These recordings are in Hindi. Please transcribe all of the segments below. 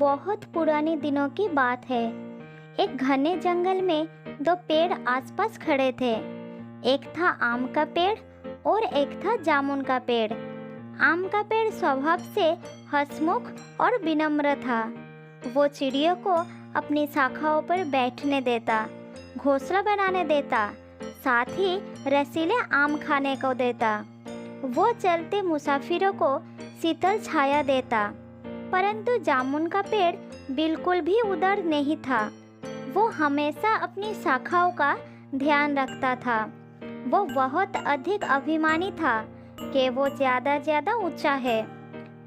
बहुत पुराने दिनों की बात है। एक घने जंगल में दो पेड़ आसपास खड़े थे। एक था आम का पेड़ और एक था जामुन का पेड़। आम का पेड़ स्वभाव से हंसमुख और विनम्र था। वो चिड़ियों को अपनी शाखाओं पर बैठने देता, घोंसला बनाने देता, साथ ही रसीले आम खाने को देता। वो चलते मुसाफिरों को शीतल छाया देता। परंतु जामुन का पेड़ बिल्कुल भी उदार नहीं था। वो हमेशा अपनी शाखाओं का ध्यान रखता था। वो बहुत अधिक अभिमानी था कि वो ज़्यादा ऊंचा है।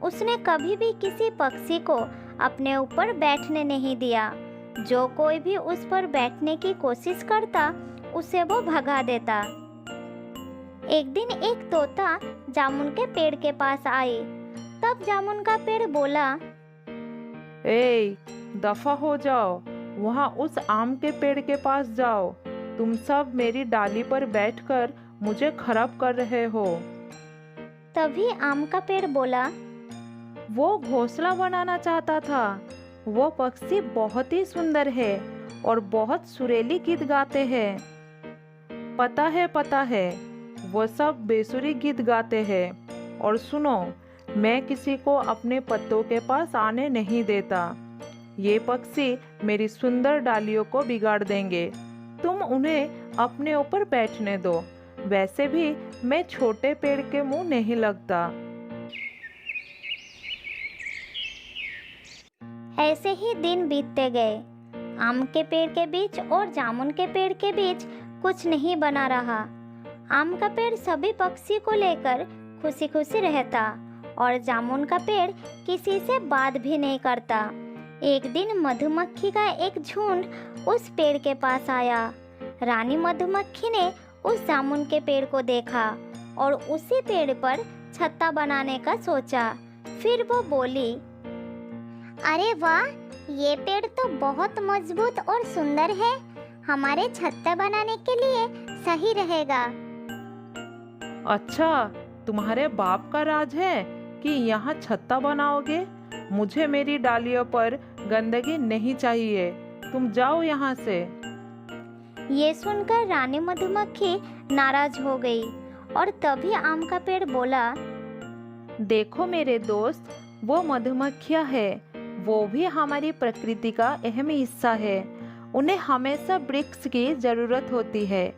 उसने कभी भी किसी पक्षी को अपने ऊपर बैठने नहीं दिया। जो कोई भी उस पर बैठने की कोशिश करता, उसे वो भगा देता। एक दिन एक तोता जामुन के पेड़ के पास आई। तब जामुन का पेड़ बोला, ए, दफा हो जाओ, वहाँ उस आम के पेड़ के पास जाओ। तुम सब मेरी डाली पर बैठकर मुझे खराब कर रहे हो। तभी आम का पेड़ बोला, वो घोंसला बनाना चाहता था। वो पक्षी बहुत ही सुंदर है और बहुत सुरीली गीत गाते हैं। पता है, वो सब बेसुरी गीत गाते हैं। और सुनो, मैं किसी को अपने पत्तों के पास आने नहीं देता। ये पक्षी मेरी सुंदर डालियों को बिगाड़ देंगे। तुम उन्हें अपने ऊपर बैठने दो। वैसे भी मैं छोटे पेड़ के मुंह नहीं लगता। ऐसे ही दिन बीतते गए। आम के पेड़ के बीच और जामुन के पेड़ के बीच कुछ नहीं बना रहा। आम का पेड़ सभी पक्षी को लेकर खुशी खुशी रहता और जामुन का पेड़ किसी से बात भी नहीं करता। एक दिन मधुमक्खी का एक झुंड उस पेड़ के पास आया। रानी मधुमक्खी ने उस जामुन के पेड़ को देखा और उसी पेड़ पर छत्ता बनाने का सोचा। फिर वो बोली, अरे वाह, ये पेड़ तो बहुत मजबूत और सुंदर है। हमारे छत्ता बनाने के लिए सही रहेगा। अच्छा, तुम्हारे बाप का राज है कि यहाँ छत्ता बनाओगे? मुझे मेरी डालियों पर गंदगी नहीं चाहिए। तुम जाओ यहाँ से। ये सुनकर रानी मधुमक्खी नाराज हो गई और तभी आम का पेड़ बोला, देखो मेरे दोस्त, वो मधुमक्खियाँ है, वो भी हमारी प्रकृति का अहम हिस्सा है। उन्हें हमेशा वृक्ष की जरूरत होती है।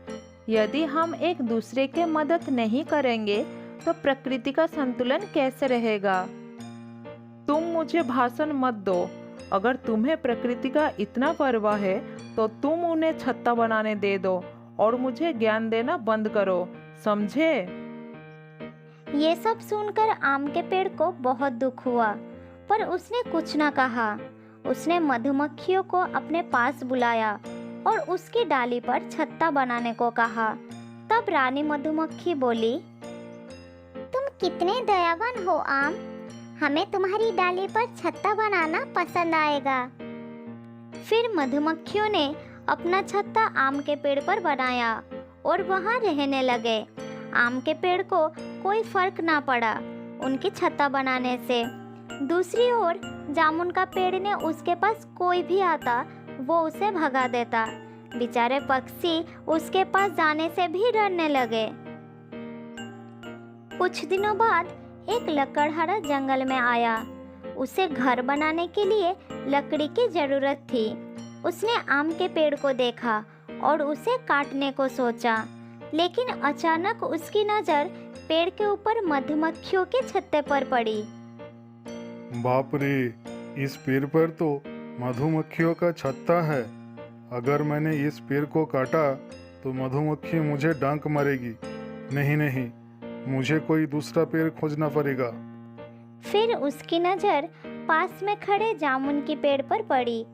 यदि हम एक दूसरे की मदद नहीं करेंगे तो प्रकृति का संतुलन कैसे रहेगा? तुम मुझे भाषण मत दो। अगर तुम्हें प्रकृति का इतना परवाह है तो तुम उन्हें छत्ता बनाने दे दो और मुझे ज्ञान देना बंद करो, समझे? ये सब सुनकर आम के पेड़ को बहुत दुख हुआ, पर उसने कुछ न कहा। उसने मधुमक्खियों को अपने पास बुलाया और उसकी डाली पर छत्ता बनाने को कहा। तब रानी मधुमक्खी बोली, तुम कितने दयावान हो आम, हमें तुम्हारी डाली पर छत्ता बनाना पसंद आएगा। फिर मधुमक्खियों ने अपना छत्ता आम के पेड़ पर बनाया और वहां रहने लगे। आम के पेड़ को कोई फर्क ना पड़ा उनकी छत्ता बनाने से। दूसरी ओर जामुन का पेड़ ने उसके पास कोई भी आता वो उसे भगा देता। बेचारे पक्षी उसके पास जाने से भी डरने लगे। कुछ दिनों बाद एक लकड़हारा जंगल में आया। उसे घर बनाने के लिए लकड़ी की जरूरत थी। उसने आम के पेड़ को देखा और उसे काटने को सोचा, लेकिन अचानक उसकी नज़र पेड़ के ऊपर मधुमक्खियों के छत्ते पर पड़ी। बाप रे, इस पेड़ पर तो मधुमक्खियों का छत्ता है। अगर मैंने इस पेड़ को काटा तो मधुमक्खी मुझे डंक मारेगी। नहीं, मुझे कोई दूसरा पेड़ खोजना पड़ेगा। फिर उसकी नज़र पास में खड़े जामुन के पेड़ पर पड़ी।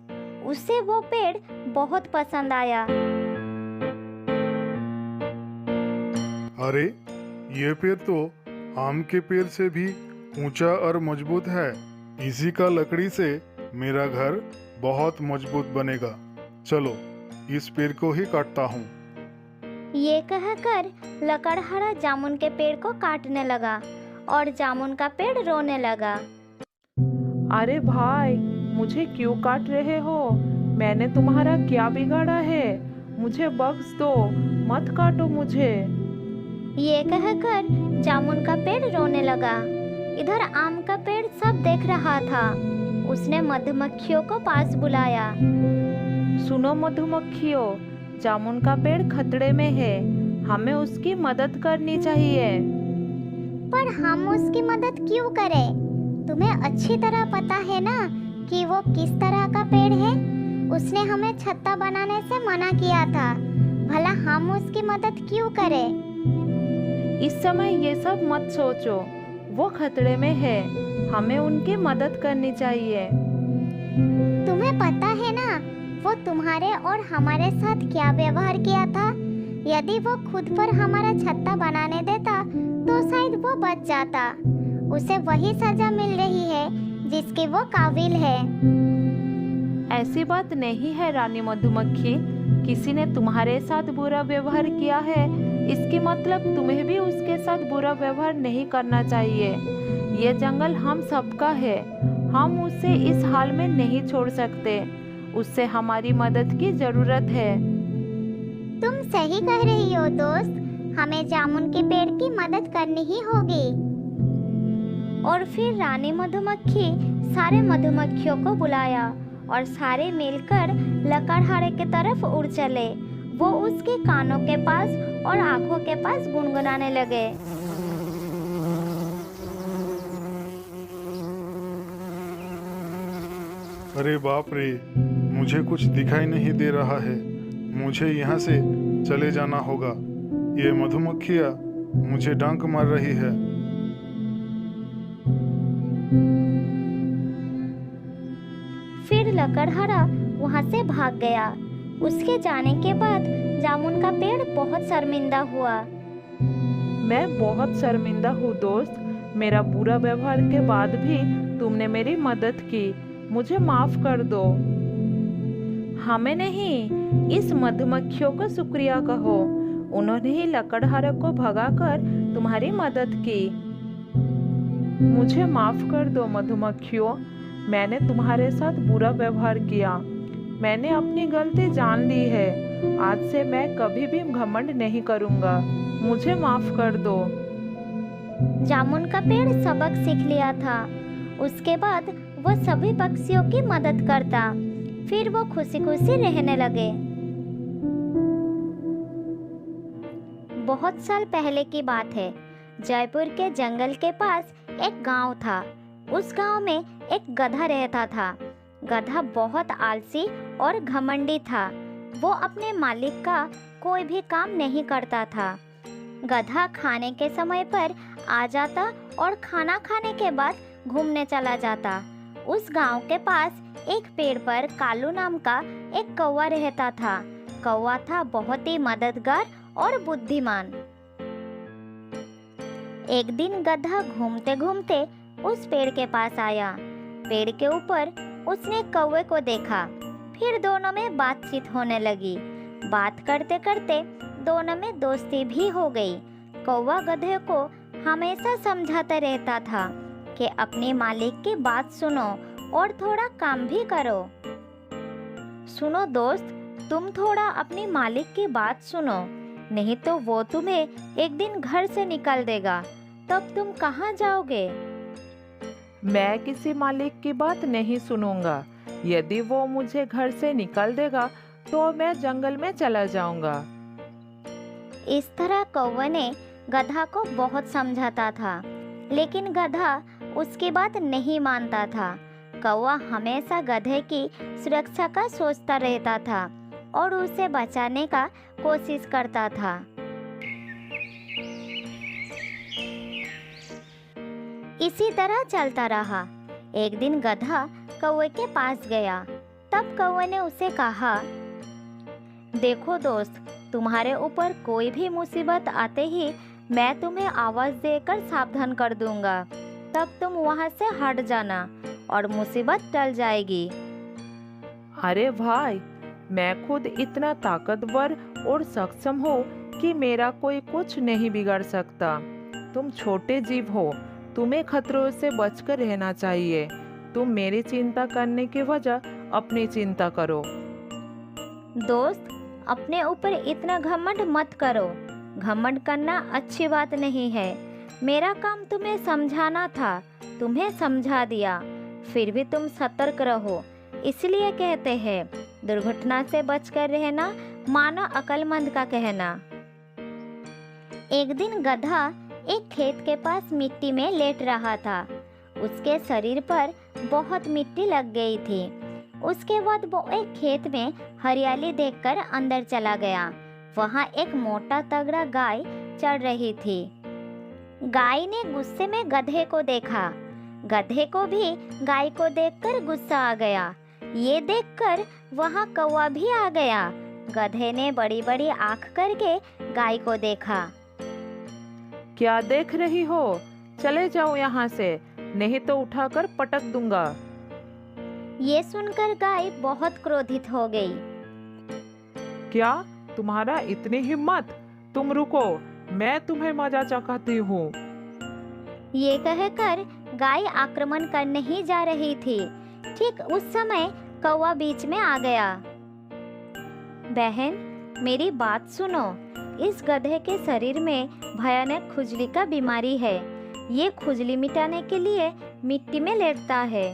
उसे वो पेड़ बहुत पसंद आया। अरे, ये पेड़ तो आम के पेड़ से भी ऊंचा और मजबूत है। इसी का लकड़ी से मेरा घर बहुत मजबूत बनेगा। चलो, इस पेड़ को ही काटता हूँ। ये कहकर लकड़हारा जामुन के पेड़ को काटने लगा और जामुन का पेड़ रोने लगा। अरे भाई, मुझे क्यों काट रहे हो? मैंने तुम्हारा क्या बिगाड़ा है? मुझे बख्श दो, मत काटो मुझे। ये कहकर जामुन का पेड़ रोने लगा। इधर आम का पेड़ सब देख रहा था। उसने मधुमक्खियों को पास बुलाया। सुनो मधुमक्खियों, जामुन का पेड़ खतरे में है, हमें उसकी मदद करनी चाहिए। पर हम उसकी मदद क्यों करें? तुम्हें अच्छी तरह पता है ना कि वो किस तरह का पेड़ है। उसने हमें छत्ता बनाने से मना किया था, भला हम उसकी मदद क्यों करें? इस समय ये सब मत सोचो, वो खतरे में है, हमें उनकी मदद करनी चाहिए। तुम्हें पता है ना वो तुम्हारे और हमारे साथ क्या व्यवहार किया था? यदि वो खुद पर हमारा छत्ता बनाने देता तो शायद वो बच जाता। उसे वही सजा मिल रही है जिसकी वो काबिल है। ऐसी बात नहीं है रानी मधुमक्खी, किसी ने तुम्हारे साथ बुरा व्यवहार किया है, इसकी मतलब तुम्हें भी उसके साथ बुरा व्यवहार नहीं करना चाहिए। ये जंगल हम सबका है, हम उसे इस हाल में नहीं छोड़ सकते, उससे हमारी मदद की जरूरत है। तुम सही कह रही हो दोस्त, हमें जामुन के पेड़ की मदद करनी ही होगी। और फिर रानी मधुमक्खी सारे मधुमक्खियों को बुलाया और सारे मिलकर लकड़हारे की तरफ उड़ चले। वो उसके कानों के पास और आंखों के पास गुनगुनाने लगे। अरे बाप रे, मुझे कुछ दिखाई नहीं दे रहा है। मुझे यहाँ से चले जाना होगा। ये मधुमक्खियाँ मुझे डंक मार रही है। फिर लकड़हारा वहाँ से भाग गया। उसके जाने के बाद जामुन का पेड़ बहुत शर्मिंदा हुआ। मैं बहुत शर्मिंदा हूँ दोस्त, मेरा बुरा व्यवहार के बाद भी तुमने मेरी मदद की, मुझे माफ कर दो। हमें नहीं, इस मधुमक्खियों को शुक्रिया कहो, उन्होंने ही लकड़हारे को भगाकर तुम्हारी मदद की। मुझे माफ कर दो मधुमक्खियों, मैंने तुम्हारे साथ बुरा व्यवहार किया, मैंने अपनी गलती जान ली है। आज से मैं कभी भी घमंड नहीं करूँगा, मुझे माफ कर दो। जामुन का पेड़ सबक सीख लिया था। उसके बाद वो सभी पक्षियों की मदद करता। फिर वो खुशी खुशी रहने लगे। बहुत साल पहले की बात है। जयपुर के जंगल के पास एक गांव था। उस गांव में एक गधा रहता था। गधा बहुत आलसी और घमंडी था। वो अपने मालिक का कोई भी काम नहीं करता था। गधा खाने के समय पर आ जाता और खाना खाने के बाद घूमने चला जाता। उस गांव के पास एक पेड़ पर कालू नाम का एक कौवा रहता था। कौवा था बहुत ही मददगार और बुद्धिमान। एक दिन गधा घूमते घूमते उस पेड़ के पास आया। पेड़ के ऊपर उसने कौवे को देखा। फिर दोनों में बातचीत होने लगी। बात करते करते दोनों में दोस्ती भी हो गई। कौवा गधे को हमेशा समझाता रहता था कि अपने मालिक की बात सुनो और थोड़ा काम भी करो। सुनो दोस्त, तुम थोड़ा अपने मालिक की बात सुनो, नहीं तो वो तुम्हें एक दिन घर से निकाल देगा। तब तुम कहाँ जाओगे? मैं किसी मालिक की बात नहीं सुनूंगा। यदि वो मुझे घर से निकाल देगा तो मैं जंगल में चला जाऊंगा। इस तरह कौवे ने गधा को बहुत समझाता था, लेकिन गधा उसकी बात नहीं मानता था। कौवा हमेशा गधे की सुरक्षा का सोचता रहता था और उसे बचाने का कोशिश करता था। इसी तरह चलता रहा। एक दिन गधा कौवे के पास गया। तब कौवे ने उसे कहा, देखो दोस्त, तुम्हारे ऊपर कोई भी मुसीबत आते ही मैं तुम्हें आवाज देकर सावधान कर दूंगा। तब तुम वहां से हट जाना और मुसीबत टल जाएगी। अरे भाई, मैं खुद इतना ताकतवर और सक्षम हूँ कि मेरा कोई कुछ नहीं बिगाड़ सकता। तुम छोटे जीव हो, तुम्हें खतरों से बचकर रहना चाहिए। तुम मेरी चिंता करने की वजह अपनी चिंता करो। दोस्त, अपने ऊपर इतना घमंड मत करो। घमंड करना अच्छी बात नहीं है। मेरा काम तुम्हें समझाना था, तुम्हें समझा दिया। फिर भी तुम सतर्क रहो। इसलिए कहते हैं, दुर्घटना से बचकर रहना मानो अक्लमंद का कहना। एक दिन गधा एक खेत के पास मिट्टी में लेट रहा था। उसके शरीर पर बहुत मिट्टी लग गई थी। उसके बाद वो एक खेत में हरियाली देखकर अंदर चला गया। वहाँ एक मोटा तगड़ा गाय चढ़ रही थी। गाय ने गुस्से में गधे को देखा। गधे को भी गाय को देखकर गुस्सा आ गया। ये देखकर वहाँ कौवा भी आ गया। गधे ने बड़ी बड़ी आंख करके गाय को देखा। क्या देख रही हो? चले जाओ यहाँ से, नहीं तो उठाकर पटक दूंगा। ये सुनकर गाय बहुत क्रोधित हो गई। क्या तुम्हारा इतनी हिम्मत? तुम रुको, मैं तुम्हें मजा चखाती हूँ। ये कहकर गाय आक्रमण करने ही जा रही थी। ठीक उस समय कौवा बीच में आ गया। बहन, मेरी बात सुनो। इस गधे के शरीर में भयानक खुजली का बीमारी है। ये खुजली मिटाने के लिए मिट्टी में लेटता है।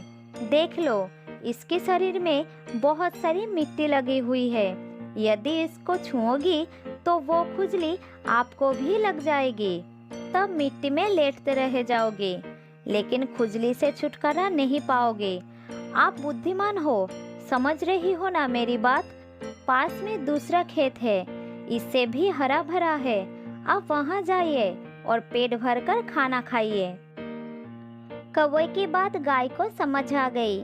देख लो, इसके शरीर में बहुत सारी मिट्टी लगी हुई है। यदि इसको छुओगी तो वो खुजली आपको भी लग जाएगी। तब मिट्टी में लेटते रह जाओगे, लेकिन खुजली से छुटकारा नहीं पाओगे। आप बुद्धिमान हो, समझ रही हो ना मेरी बात? पास में दूसरा खेत है, इससे भी हरा भरा है। आप वहाँ जाइए और पेट भरकर खाना खाइए। कौवे की बात गाय को समझ आ गई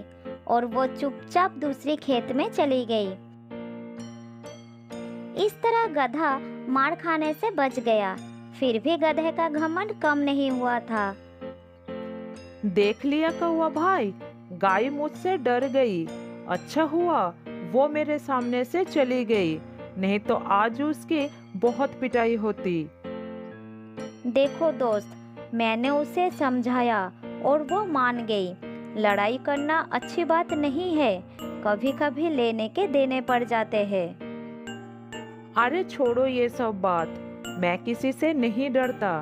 और वो चुपचाप दूसरी खेत में चली गई। इस तरह गधा मार खाने से बच गया। फिर भी गधे का घमंड कम नहीं हुआ था। देख लिया कौवा भाई, गाय मुझसे डर गई। अच्छा हुआ वो मेरे सामने से चली गई, नहीं तो आज उसकी बहुत पिटाई होती। देखो दोस्त, मैंने उसे समझाया और वो मान गई। लड़ाई करना अच्छी बात नहीं है। कभी कभी लेने के देने पड़ जाते हैं। अरे छोड़ो ये सब बात, मैं किसी से नहीं डरता।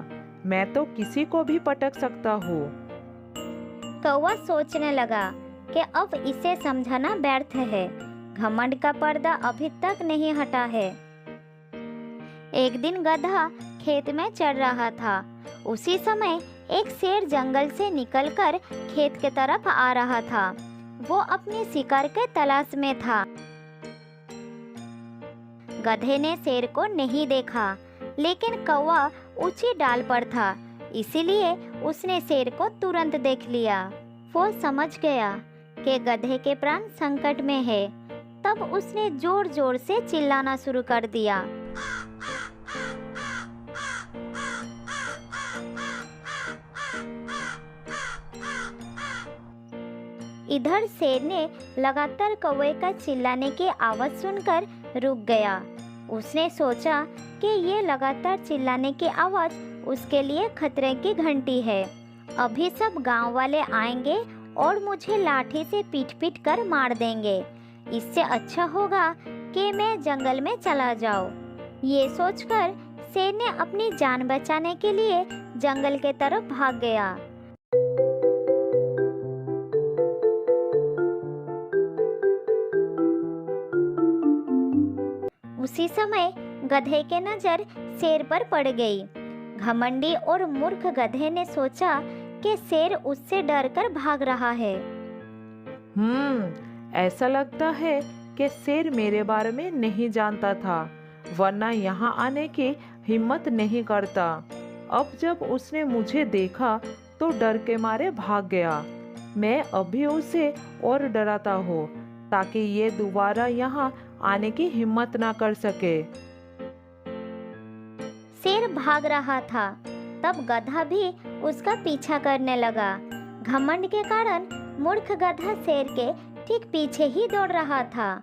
मैं तो किसी को भी पटक सकता हूँ। कौवा सोचने लगा कि अब इसे समझाना व्यर्थ है। घमंड का पर्दा अभी तक नहीं हटा है। एक दिन गधा खेत में चढ़ रहा था। उसी समय एक शेर जंगल से निकलकर खेत के तरफ आ रहा था। वो अपनी शिकार के तलाश में था। गधे ने शेर को नहीं देखा, लेकिन कौवा ऊंची डाल पर था, इसीलिए उसने शेर को तुरंत देख लिया। वो समझ गया कि गधे के प्राण संकट में है। तब उसने जोर जोर से चिल्लाना शुरू कर दिया। इधर शेर ने लगातार कौवे का चिल्लाने की आवाज सुनकर रुक गया। उसने सोचा कि ये लगातार चिल्लाने की आवाज उसके लिए खतरे की घंटी है। अभी सब गांव वाले आएंगे और मुझे लाठी से पीट पीट कर मार देंगे। इससे अच्छा होगा कि मैं जंगल में चला जाऊं। ये सोचकर शेर ने अपनी जान बचाने के लिए जंगल के तरफ भाग गया। उसी समय गधे के नजर शेर पर पड़ गई। घमंडी और मूर्ख गधे ने सोचा कि शेर उससे डरकर भाग रहा है। ऐसा लगता है कि शेर मेरे बारे में नहीं जानता था, वरना यहाँ आने की हिम्मत नहीं करता। अब जब उसने मुझे देखा तो डर के मारे भाग गया। मैं अभी उसे और डराता हूँ ताकि ये दोबारा यहाँ आने की हिम्मत ना कर सके। शेर भाग रहा था, तब गधा भी उसका पीछा करने लगा। घमंड के कारण मूर्ख गधा शेर के ठीक पीछे ही दौड़ रहा था।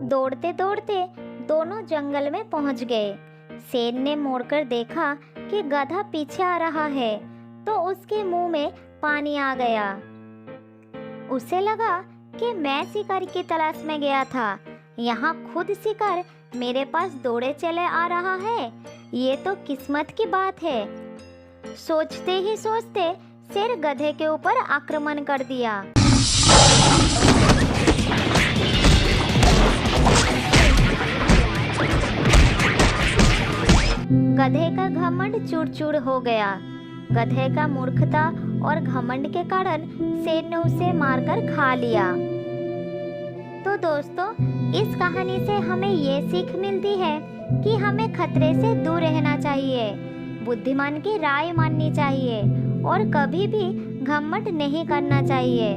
दौड़ते दौड़ते दोनों जंगल में पहुंच गए। शेर ने मुड़कर देखा कि गधा पीछे आ रहा है तो उसके मुंह में पानी आ गया। उसे लगा कि मैं शिकार की तलाश में गया था, यहाँ खुद शिकार मेरे पास दौड़े चले आ रहा है, ये तो किस्मत की बात है। सोचते ही सोचते शेर गधे के ऊपर आक्रमण कर दिया। गधे का घमंड चूर-चूर हो गया। गधे का मूर्खता और घमंड के कारण शेर ने उसे मारकर खा लिया। तो दोस्तों, इस कहानी से हमें ये सीख मिलती है कि हमें खतरे से दूर रहना चाहिए, बुद्धिमान की राय माननी चाहिए और कभी भी घमंड नहीं करना चाहिए।